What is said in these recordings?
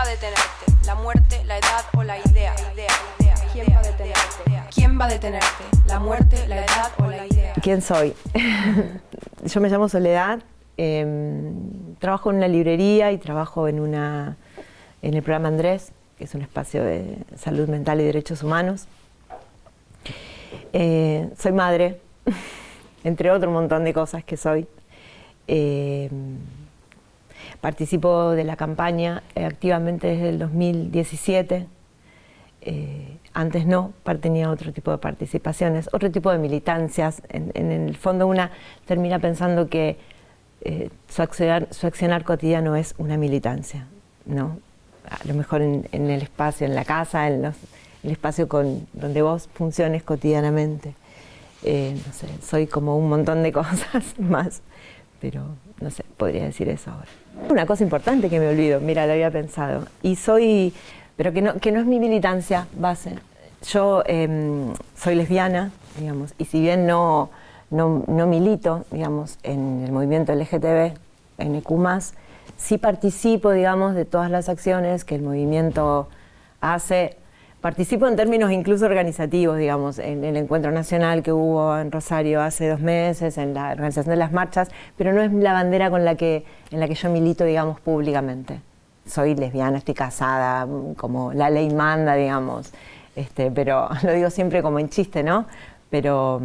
a detenerte? ¿La muerte, la edad o la idea? ¿Quién va a detenerte? ¿Quién va a detenerte? ¿La muerte, la edad o la idea? ¿Quién soy? Yo me llamo Soledad, trabajo en una librería y trabajo en el programa Andrés, que es un espacio de salud mental y derechos humanos. Soy madre, entre otro montón de cosas que soy. Participo de la campaña activamente desde el 2017. Antes no, tenía otro tipo de participaciones, otro tipo de militancias. En el fondo una termina pensando que su accionar cotidiano es una militancia, ¿no? A lo mejor en el espacio, en la casa, el espacio donde vos funciones cotidianamente. No sé, soy como un montón de cosas más, pero no sé, podría decir eso ahora. Una cosa importante que me olvido, mira, lo había pensado, pero que no es mi militancia base. Yo soy lesbiana, digamos, y si bien no milito, digamos, en el movimiento LGTB, en EQ+, sí participo, digamos, de todas las acciones que el movimiento hace. Participo en términos incluso organizativos, digamos, en el encuentro nacional que hubo en Rosario hace 2 meses, en la organización de las marchas, pero no es la bandera en la que yo milito, digamos, públicamente. Soy lesbiana, estoy casada, como la ley manda, digamos, pero lo digo siempre como en chiste, ¿no? Pero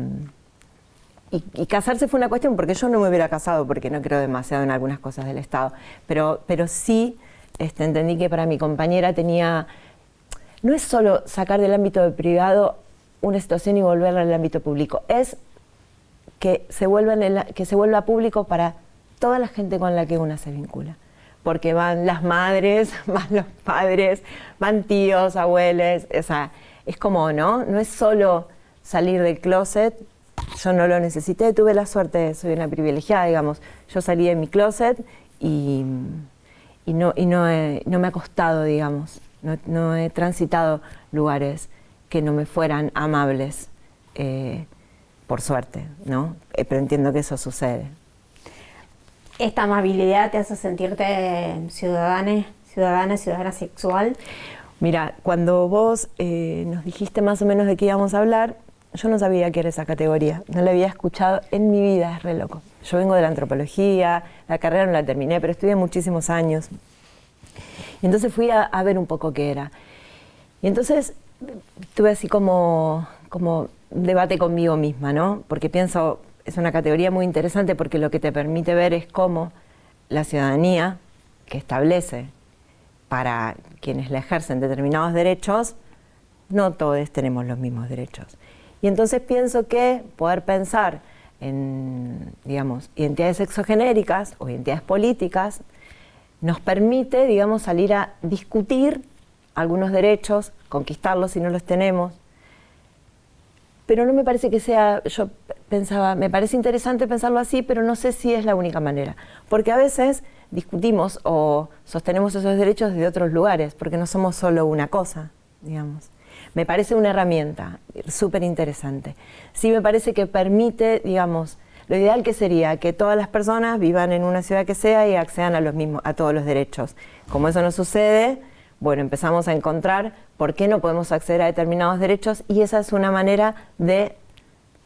y casarse fue una cuestión, porque yo no me hubiera casado, porque no creo demasiado en algunas cosas del Estado, pero sí entendí que para mi compañera no es solo sacar del ámbito privado una situación y volverla al ámbito público, es que se vuelva público para toda la gente con la que una se vincula. Porque van las madres, van los padres, van tíos, abuelos, o sea, es como, ¿no? No es solo salir del closet. Yo no lo necesité, tuve la suerte, soy una privilegiada, digamos. Yo salí de mi closet y no me ha costado, digamos. No he transitado lugares que no me fueran amables, por suerte, ¿no? Pero entiendo que eso sucede. ¿Esta amabilidad te hace sentirte ciudadana sexual? Mira, cuando vos nos dijiste más o menos de qué íbamos a hablar, yo no sabía que era esa categoría, no la había escuchado en mi vida, es re loco. Yo vengo de la antropología, la carrera no la terminé, pero estudié muchísimos años. Y entonces fui a ver un poco qué era. Y entonces tuve así como un debate conmigo misma, ¿no? Porque pienso, es una categoría muy interesante porque lo que te permite ver es cómo la ciudadanía que establece para quienes la ejercen determinados derechos, no todos tenemos los mismos derechos. Y entonces pienso que poder pensar en, digamos, identidades sexogenéricas o identidades políticas nos permite, digamos, salir a discutir algunos derechos, conquistarlos si no los tenemos. Pero no me parece que sea, yo pensaba, me parece interesante pensarlo así, pero no sé si es la única manera. Porque a veces discutimos o sostenemos esos derechos desde otros lugares, porque no somos solo una cosa, digamos. Me parece una herramienta súper interesante. Sí me parece que permite, digamos, lo ideal que sería que todas las personas vivan en una ciudad que sea y accedan a todos los derechos. Como eso no sucede, bueno, empezamos a encontrar por qué no podemos acceder a determinados derechos y esa es una manera de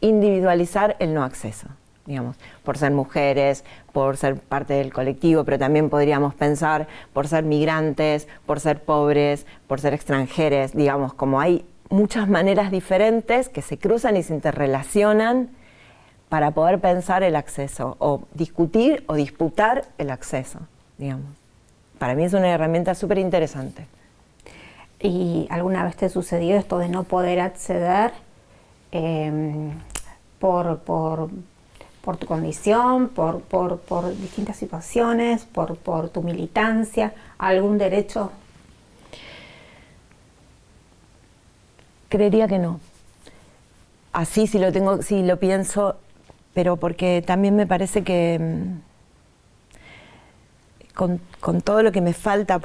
individualizar el no acceso, digamos, por ser mujeres, por ser parte del colectivo, pero también podríamos pensar por ser migrantes, por ser pobres, por ser extranjeros, digamos, como hay muchas maneras diferentes que se cruzan y se interrelacionan para poder pensar el acceso, o discutir o disputar el acceso, digamos. Para mí es una herramienta súper interesante. ¿Y alguna vez te sucedió esto de no poder acceder por tu condición, por distintas situaciones, por tu militancia, a algún derecho? Creería que no. Así si lo pienso, pero porque también me parece que con todo lo que me falta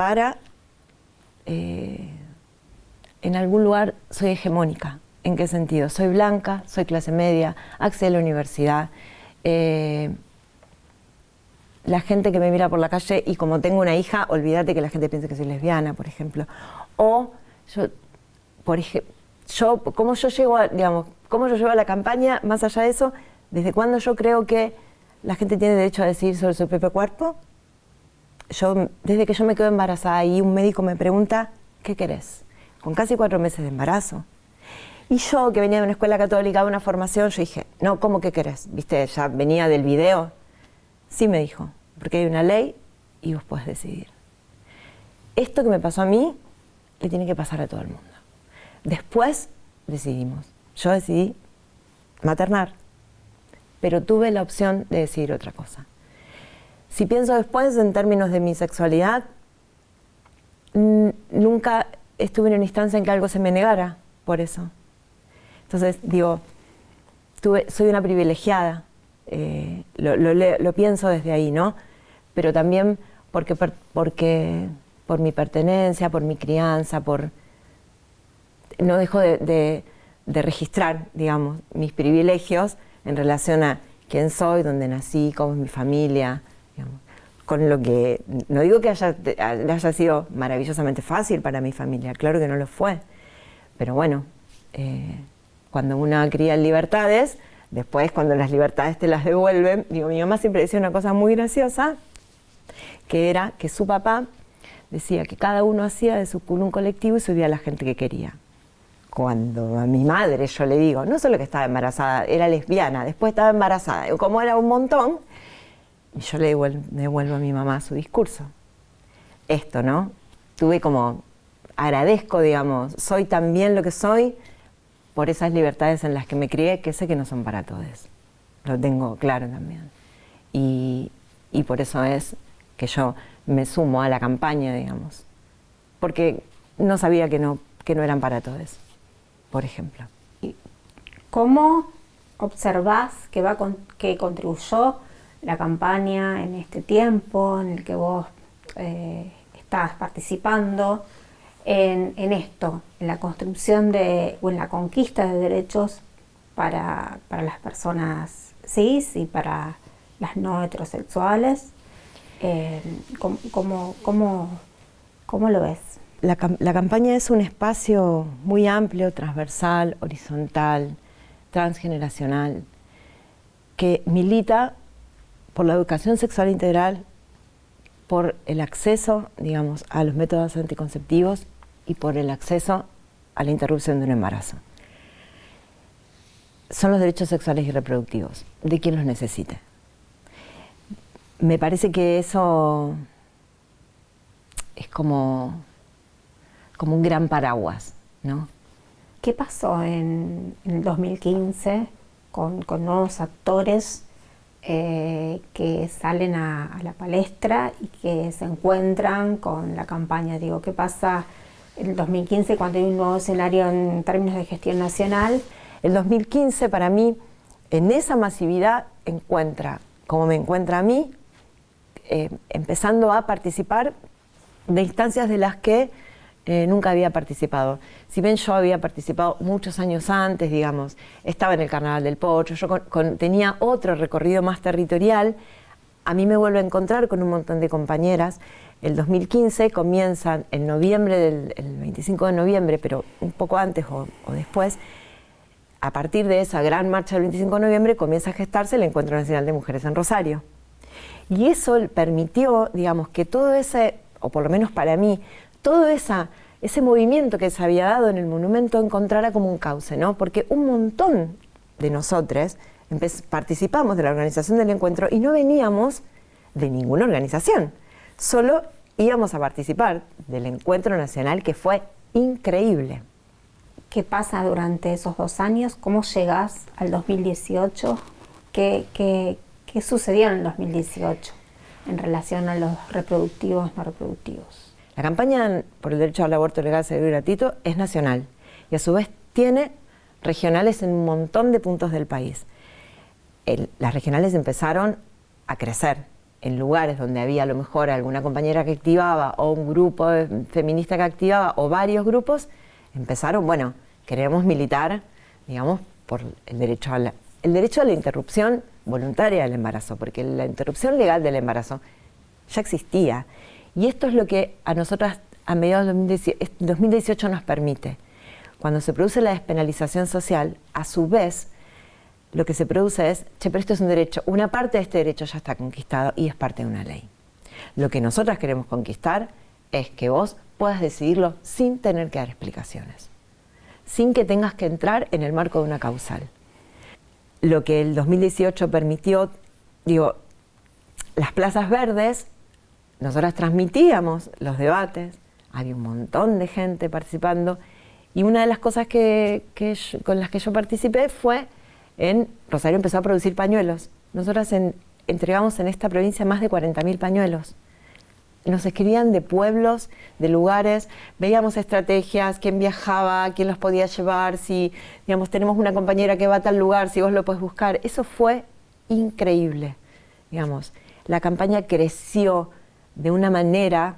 en algún lugar soy hegemónica. ¿En qué sentido? Soy blanca, soy clase media, accedí a la universidad, la gente que me mira por la calle y como tengo una hija, olvídate que la gente piense que soy lesbiana, por ejemplo. O yo, cómo yo llego a, digamos, cómo yo llevo a la campaña, más allá de eso, desde cuándo yo creo que la gente tiene derecho a decidir sobre su propio cuerpo. Desde que yo me quedo embarazada y un médico me pregunta, ¿qué querés? Con casi 4 meses de embarazo. Y yo, que venía de una escuela católica, de una formación, yo dije, no, ¿cómo que querés? ¿Viste? Ya venía del video. Sí, me dijo, porque hay una ley y vos podés decidir. Esto que me pasó a mí, le tiene que pasar a todo el mundo. Después decidimos. Yo decidí maternar, pero tuve la opción de decidir otra cosa. Si pienso después en términos de mi sexualidad, nunca estuve en una instancia en que algo se me negara por eso. Entonces, digo, soy una privilegiada, lo pienso desde ahí, ¿no? Pero también porque por mi pertenencia, por mi crianza, no dejo de registrar, digamos, mis privilegios en relación a quién soy, dónde nací, cómo es mi familia, digamos, con lo que, no digo que haya sido maravillosamente fácil para mi familia, claro que no lo fue, pero bueno, cuando uno cría libertades, después cuando las libertades te las devuelven, digo, mi mamá siempre decía una cosa muy graciosa, que era que su papá decía que cada uno hacía de su culo un colectivo y subía a la gente que quería. Cuando a mi madre yo le digo, no solo que estaba embarazada, era lesbiana, después estaba embarazada, como era un montón, y yo le devuelvo a mi mamá su discurso. Esto, ¿no? Agradezco, digamos, soy también lo que soy por esas libertades en las que me crié, que sé que no son para todos. Lo tengo claro también. Y por eso es que yo me sumo a la campaña, digamos, porque no sabía que no eran para todos, por ejemplo. ¿Cómo observás que contribuyó la campaña en este tiempo en el que vos estás participando en esto, en la construcción o en la conquista de derechos para las personas cis y para las no heterosexuales? ¿Cómo lo ves? La campaña es un espacio muy amplio, transversal, horizontal, transgeneracional, que milita por la educación sexual integral, por el acceso, digamos, a los métodos anticonceptivos y por el acceso a la interrupción de un embarazo. Son los derechos sexuales y reproductivos de quien los necesite. Me parece que eso es como un gran paraguas, ¿no? ¿Qué pasó en el 2015 con nuevos actores que salen a la palestra y que se encuentran con la campaña? Digo, ¿qué pasa en el 2015 cuando hay un nuevo escenario en términos de gestión nacional? El 2015 para mí, en esa masividad, encuentra, como me encuentra a mí, empezando a participar de instancias de las que nunca había participado. Si bien yo había participado muchos años antes, digamos, estaba en el Carnaval del Pocho, yo tenía otro recorrido más territorial, a mí me vuelvo a encontrar con un montón de compañeras. El 2015 comienzan en noviembre, el 25 de noviembre, pero un poco antes o después, a partir de esa gran marcha del 25 de noviembre comienza a gestarse el Encuentro Nacional de Mujeres en Rosario. Y eso permitió, digamos, que todo ese, o por lo menos para mí, todo ese movimiento que se había dado en el monumento encontrara como un cauce, ¿no? Porque un montón de nosotros participamos de la organización del encuentro y no veníamos de ninguna organización, solo íbamos a participar del encuentro nacional, que fue increíble. ¿Qué pasa durante esos 2 años? ¿Cómo llegás al 2018? ¿Qué sucedió en el 2018 en relación a los reproductivos, no reproductivos? La campaña por el derecho al aborto legal, seguro y gratuito es nacional y a su vez tiene regionales en un montón de puntos del país. Las regionales empezaron a crecer en lugares donde había a lo mejor alguna compañera que activaba o un grupo feminista que activaba o varios grupos, empezaron, bueno, queremos militar, digamos, por el derecho a la interrupción voluntaria del embarazo, porque la interrupción legal del embarazo ya existía. Y esto es lo que a nosotras a mediados de 2018 nos permite. Cuando se produce la despenalización social, a su vez, lo que se produce es, pero esto es un derecho, una parte de este derecho ya está conquistado y es parte de una ley. Lo que nosotras queremos conquistar es que vos puedas decidirlo sin tener que dar explicaciones, sin que tengas que entrar en el marco de una causal. Lo que el 2018 permitió, las plazas verdes, nosotras transmitíamos los debates, había un montón de gente participando, y una de las cosas con las que yo participé fue en Rosario empezó a producir pañuelos. Nosotras entregamos en esta provincia más de 40.000 pañuelos. Nos escribían de pueblos, de lugares, veíamos estrategias, quién viajaba, quién los podía llevar, si, tenemos una compañera que va a tal lugar, si vos lo podés buscar. Eso fue increíble, La campaña creció de una manera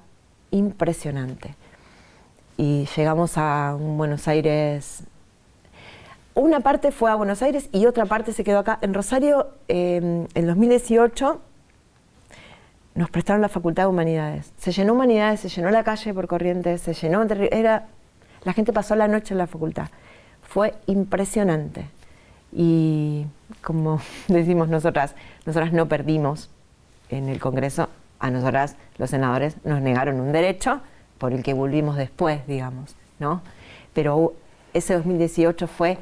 impresionante. Y llegamos a un Buenos Aires. Una parte fue a Buenos Aires y otra parte se quedó acá. En Rosario, en 2018, nos prestaron la Facultad de Humanidades. Se llenó Humanidades, se llenó la calle por Corrientes, se llenó... la gente pasó la noche en la facultad. Fue impresionante. Y como decimos nosotras no perdimos en el Congreso. A nosotras, los senadores, nos negaron un derecho por el que volvimos después, ¿no? Pero ese 2018 fue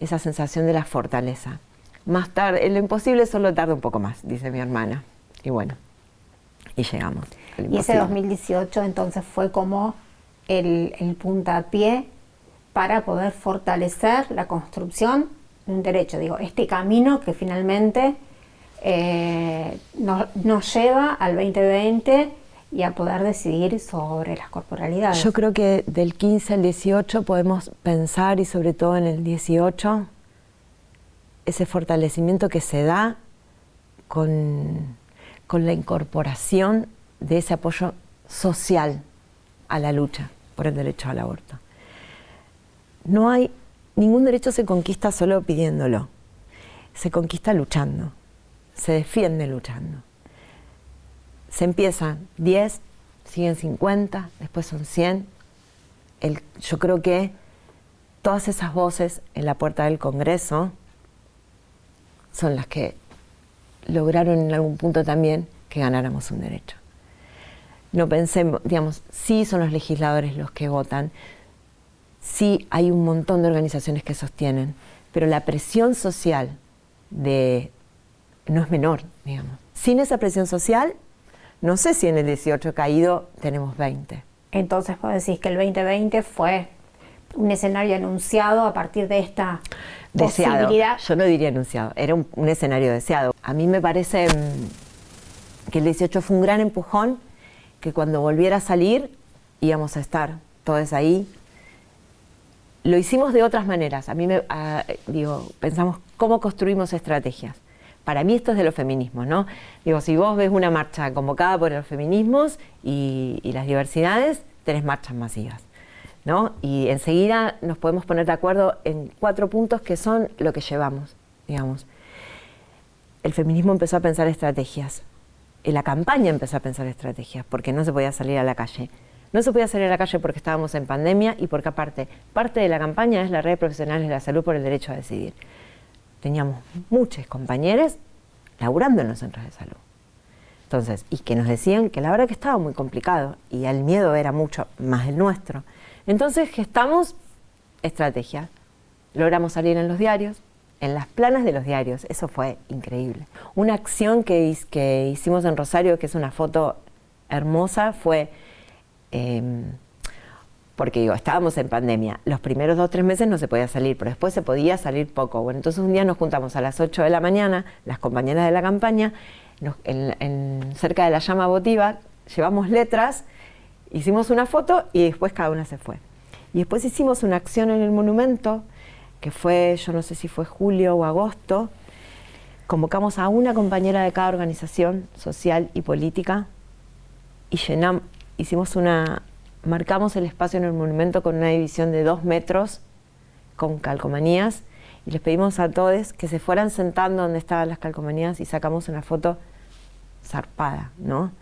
esa sensación de la fortaleza. Más tarde, lo imposible solo tarda un poco más, dice mi hermana. Y bueno, y llegamos. Y ese 2018 entonces fue como el puntapié para poder fortalecer la construcción de un derecho. Este camino que finalmente nos lleva al 2020 y a poder decidir sobre las corporalidades. Yo creo que del 15 al 18 podemos pensar, y sobre todo en el 18, ese fortalecimiento que se da con la incorporación de ese apoyo social a la lucha por el derecho al aborto. Ningún derecho se conquista solo pidiéndolo, se conquista luchando, se defiende luchando. Se empieza 10, siguen 50, después son 100. Yo creo que todas esas voces en la puerta del Congreso son las que lograron en algún punto también que ganáramos un derecho. No pensemos, sí son los legisladores los que votan, sí hay un montón de organizaciones que sostienen, pero la presión social no es menor, Sin esa presión social, no sé si en el 18 caído tenemos 20. Entonces vos decís que el 2020 fue un escenario anunciado a partir de esta posibilidad. Yo no diría anunciado, era un escenario deseado. A mí me parece que el 18 fue un gran empujón, que cuando volviera a salir íbamos a estar todos ahí. Lo hicimos de otras maneras. Pensamos cómo construimos estrategias. Para mí esto es de los feminismos, ¿no? Si vos ves una marcha convocada por los feminismos y las diversidades, tenés marchas masivas, ¿no? Y enseguida nos podemos poner de acuerdo en 4 puntos que son lo que llevamos, El feminismo empezó a pensar estrategias. La campaña empezó a pensar estrategias, porque no se podía salir a la calle. No se podía salir a la calle porque estábamos en pandemia y porque aparte, parte de la campaña es la Red de Profesionales de la Salud por el Derecho a Decidir. Teníamos muchos compañeros laburando en los centros de salud. Entonces, y que nos decían que la verdad que estaba muy complicado y el miedo era mucho más el nuestro. Entonces gestamos estrategias. Logramos salir en los diarios, en las planas de los diarios. Eso fue increíble. Una acción que hicimos en Rosario, que es una foto hermosa, fue... porque estábamos en pandemia, los primeros 2 o 3 meses no se podía salir, pero después se podía salir poco. Bueno, entonces un día nos juntamos a las 8 de la mañana, las compañeras de la campaña, cerca de la llama votiva, llevamos letras, hicimos una foto y después cada una se fue. Y después hicimos una acción en el monumento, que fue, yo no sé si fue julio o agosto, convocamos a una compañera de cada organización social y política y marcamos el espacio en el monumento con una división de 2 metros, con calcomanías, y les pedimos a todos que se fueran sentando donde estaban las calcomanías y sacamos una foto zarpada, ¿no?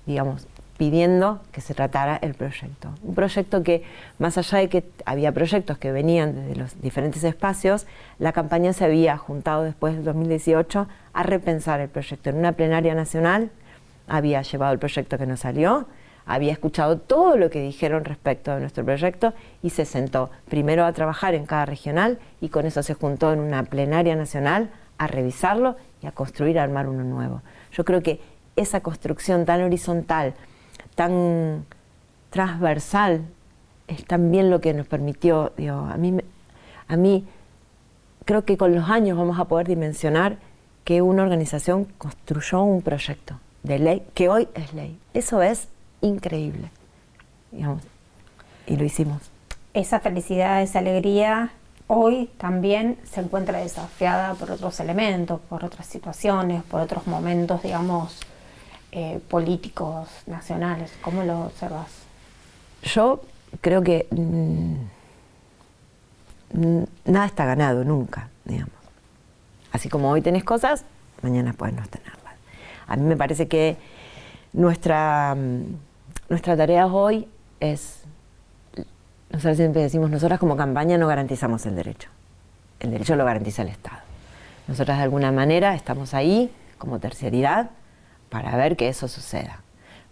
Digamos, pidiendo que se tratara el proyecto. Un proyecto que, más allá de que había proyectos que venían desde los diferentes espacios, la campaña se había juntado después del 2018 a repensar el proyecto. En una plenaria nacional había llevado el proyecto que nos salió, había escuchado todo lo que dijeron respecto de nuestro proyecto y se sentó primero a trabajar en cada regional y con eso se juntó en una plenaria nacional a revisarlo y a construir, a armar uno nuevo. Yo creo que esa construcción tan horizontal, tan transversal, es también lo que nos permitió, digo, a mí creo que con los años vamos a poder dimensionar que una organización construyó un proyecto de ley que hoy es ley. Eso es increíble, digamos, y lo hicimos. Esa felicidad, esa alegría, hoy también se encuentra desafiada por otros elementos, por otras situaciones, por otros momentos, digamos, políticos, nacionales. ¿Cómo lo observas? Yo creo que nada está ganado nunca, digamos. Así como hoy tenés cosas, mañana puedes no tenerlas. A mí me parece que nuestra tarea hoy es, nosotros siempre decimos, nosotras como campaña no garantizamos el derecho lo garantiza el Estado. Nosotras de alguna manera estamos ahí como terciaridad para ver que eso suceda,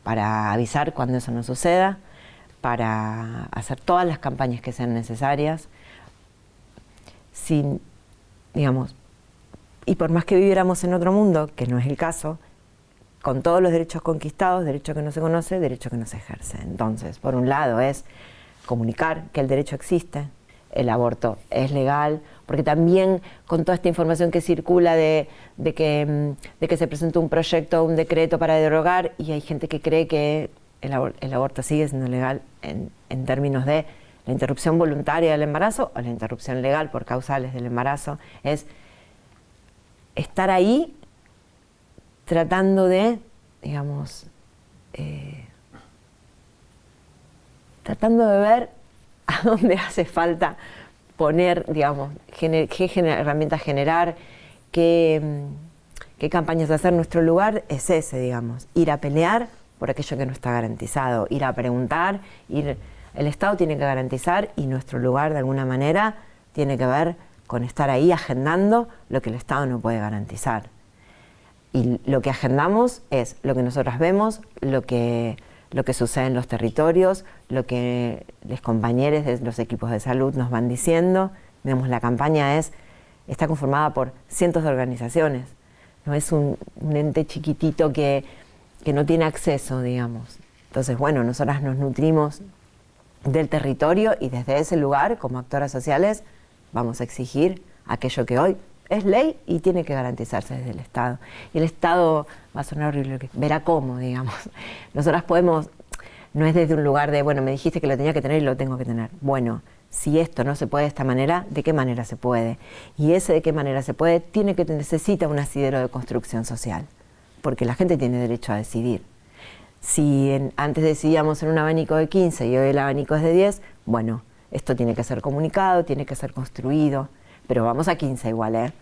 para avisar cuando eso no suceda, para hacer todas las campañas que sean necesarias, sin, digamos, y por más que viviéramos en otro mundo, que no es el caso, con todos los derechos conquistados, derecho que no se conoce, derecho que no se ejerce. Entonces, por un lado es comunicar que el derecho existe, el aborto es legal, porque también con toda esta información que circula de que se presentó un proyecto, un decreto para derogar, y hay gente que cree que el aborto sigue siendo legal en términos de la interrupción voluntaria del embarazo o la interrupción legal por causales del embarazo, es estar ahí tratando de, digamos, tratando de ver a dónde hace falta poner, digamos, qué herramientas generar, qué campañas hacer. Nuestro lugar es ese, digamos, ir a pelear por aquello que no está garantizado, ir a preguntar, el Estado tiene que garantizar y nuestro lugar de alguna manera tiene que ver con estar ahí agendando lo que el Estado no puede garantizar. Y lo que agendamos es lo que nosotras vemos, lo que sucede en los territorios, lo que los compañeros de los equipos de salud nos van diciendo. Digamos, la campaña está conformada por cientos de organizaciones, no es un ente chiquitito que no tiene acceso, digamos. Entonces, bueno, nosotras nos nutrimos del territorio y desde ese lugar, como actoras sociales, vamos a exigir aquello que hoy es ley y tiene que garantizarse desde el Estado. Y el Estado, va a sonar horrible, verá cómo, digamos. Nosotras podemos, no es desde un lugar de, bueno, me dijiste que lo tenía que tener y lo tengo que tener. Bueno, si esto no se puede de esta manera, ¿de qué manera se puede? Y ese de qué manera se puede necesita un asidero de construcción social, porque la gente tiene derecho a decidir. Si antes decidíamos en un abanico de 15 y hoy el abanico es de 10, bueno, esto tiene que ser comunicado, tiene que ser construido, pero vamos a 15 igual,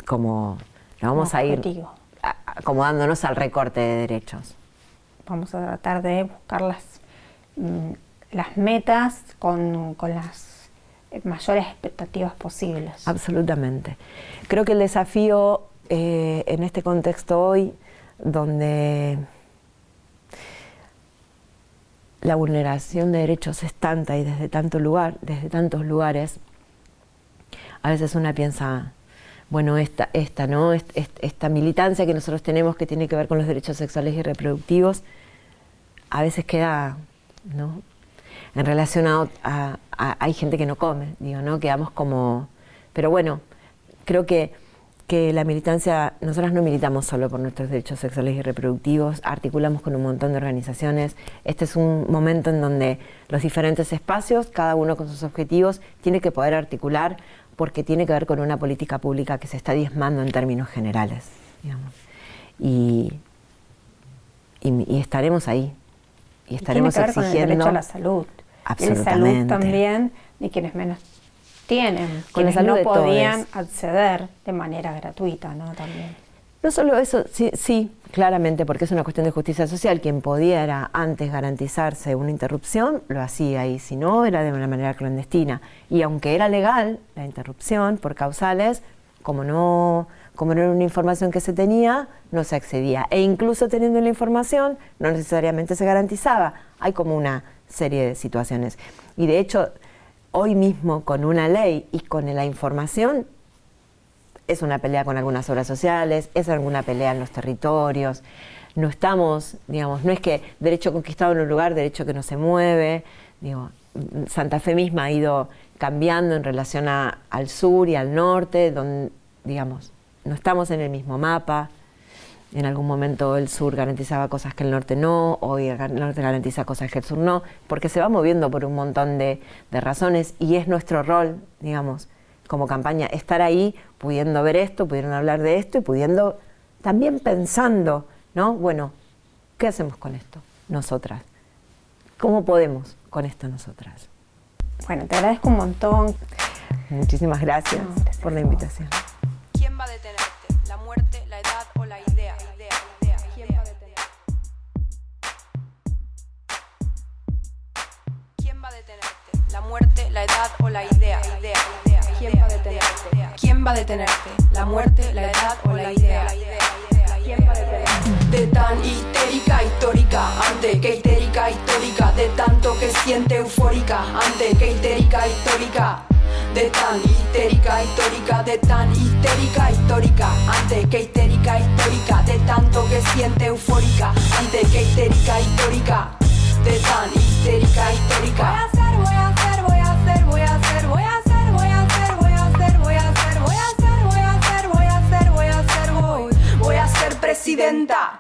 como no vamos a ir acomodándonos al recorte de derechos. Vamos a tratar de buscar las metas con las mayores expectativas posibles. Absolutamente. Creo que el desafío en este contexto hoy, donde la vulneración de derechos es tanta y desde tantos lugares, a veces una piensa, bueno, esta militancia que nosotros tenemos que tiene que ver con los derechos sexuales y reproductivos, a veces queda, ¿no?, en relación a hay gente que no come, digo, ¿no? Quedamos como... Pero bueno, creo que la militancia, nosotras no militamos solo por nuestros derechos sexuales y reproductivos, articulamos con un montón de organizaciones. Este es un momento en donde los diferentes espacios, cada uno con sus objetivos, tiene que poder articular porque tiene que ver con una política pública que se está diezmando en términos generales, digamos. Y estaremos ahí. Y estaremos tiene que ver exigiendo. Con el derecho a la salud. Absolutamente. Y la salud también de quienes menos tienen, Con la quienes salud no de podían todos. acceder de manera gratuita, ¿no? También. No solo eso, sí, claramente, porque es una cuestión de justicia social. Quien pudiera antes garantizarse una interrupción, lo hacía, y si no, era de una manera clandestina. Y aunque era legal la interrupción por causales, como no era una información que se tenía, no se accedía. E incluso teniendo la información, no necesariamente se garantizaba. Hay como una serie de situaciones. Y de hecho, hoy mismo, con una ley y con la información, es una pelea con algunas obras sociales, es alguna pelea en los territorios. No estamos, digamos, no es que derecho conquistado en un lugar, derecho que no se mueve. Digo, Santa Fe misma ha ido cambiando en relación al sur y al norte, donde, digamos, no estamos en el mismo mapa. En algún momento el sur garantizaba cosas que el norte no, hoy el norte garantiza cosas que el sur no, porque se va moviendo por un montón de razones, y es nuestro rol, digamos, como campaña, estar ahí, pudiendo ver esto, pudiendo hablar de esto y pudiendo también pensando, ¿no? Bueno, ¿qué hacemos con esto nosotras? ¿Cómo podemos con esto nosotras? Bueno, te agradezco un montón. Muchísimas gracias por la invitación. ¿Quién va a detenerte? ¿La muerte, la edad o la idea? ¿Quién va a detenerte? ¿Quién va a detenerte? ¿La muerte, la edad o la idea? ¿Quién va a detenerte? ¿Quién va a detenerte? ¿La muerte, la edad o la idea? ¿Quién va a detenerte? De tan histérica, histórica, ante que histérica, histórica, de tanto que siente eufórica, ante que histérica, histórica. De tan histérica, histórica, de tan histérica, histórica, ante que histérica, histórica, de tanto que siente eufórica, ante que histérica, histórica, de tan histérica, histórica. Voy a ser presidenta.